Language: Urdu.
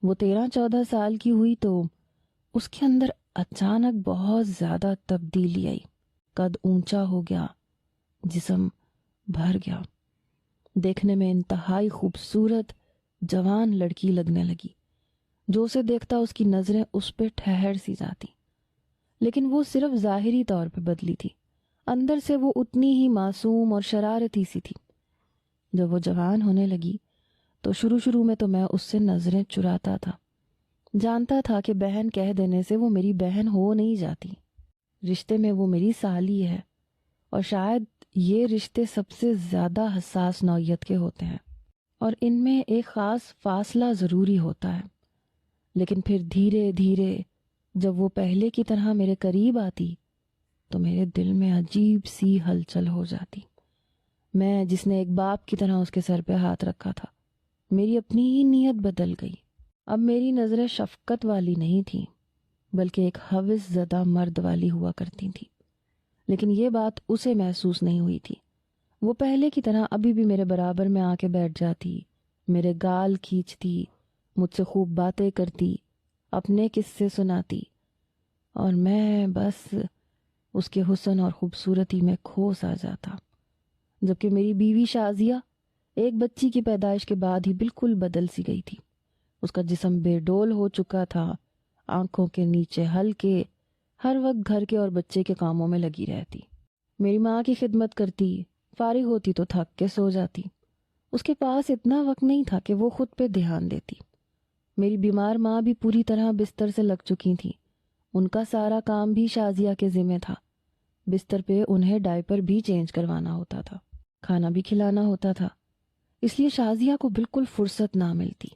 وہ 13-14 سال کی ہوئی تو اس کے اندر اچانک بہت زیادہ تبدیلی آئی۔ قد اونچا ہو گیا، جسم بھر گیا، دیکھنے میں انتہائی خوبصورت جوان لڑکی لگنے لگی۔ جو اسے دیکھتا اس کی نظریں اس پہ ٹھہر سی جاتی، لیکن وہ صرف ظاہری طور پہ بدلی تھی، اندر سے وہ اتنی ہی معصوم اور شرارتی سی تھی۔ جب وہ جوان ہونے لگی تو شروع میں تو میں اس سے نظریں چراتا تھا، جانتا تھا کہ بہن کہہ دینے سے وہ میری بہن ہو نہیں جاتی، رشتے میں وہ میری سالی ہے، اور شاید یہ رشتے سب سے زیادہ حساس نوعیت کے ہوتے ہیں، اور ان میں ایک خاص فاصلہ ضروری ہوتا ہے۔ لیکن پھر دھیرے دھیرے جب وہ پہلے کی طرح میرے قریب آتی تو میرے دل میں عجیب سی ہلچل ہو جاتی۔ میں جس نے ایک باپ کی طرح اس کے سر پہ ہاتھ رکھا تھا، میری اپنی ہی نیت بدل گئی۔ اب میری نظریں شفقت والی نہیں تھیں، بلکہ ایک ہوس زدہ مرد والی ہوا کرتی تھیں۔ لیکن یہ بات اسے محسوس نہیں ہوئی تھی۔ وہ پہلے کی طرح ابھی بھی میرے برابر میں آ کے بیٹھ جاتی، میرے گال کھینچتی، مجھ سے خوب باتیں کرتی، اپنے قصے سناتی، اور میں بس اس کے حسن اور خوبصورتی میں کھو سا جاتا۔ جبکہ میری بیوی شازیہ ایک بچی کی پیدائش کے بعد ہی بالکل بدل سی گئی تھی۔ اس کا جسم بے ڈول ہو چکا تھا، آنکھوں کے نیچے ہلکے، ہر وقت گھر کے اور بچے کے کاموں میں لگی رہتی، میری ماں کی خدمت کرتی، فارغ ہوتی تو تھک کے سو جاتی۔ اس کے پاس اتنا وقت نہیں تھا کہ وہ خود پہ دھیان دیتی۔ میری بیمار ماں بھی پوری طرح بستر سے لگ چکی تھی، ان کا سارا کام بھی شازیہ کے ذمہ تھا۔ بستر پہ انہیں ڈائپر بھی چینج کروانا ہوتا تھا، کھانا بھی کھلانا ہوتا تھا، اس لیے شازیہ کو بالکل فرصت نہ ملتی۔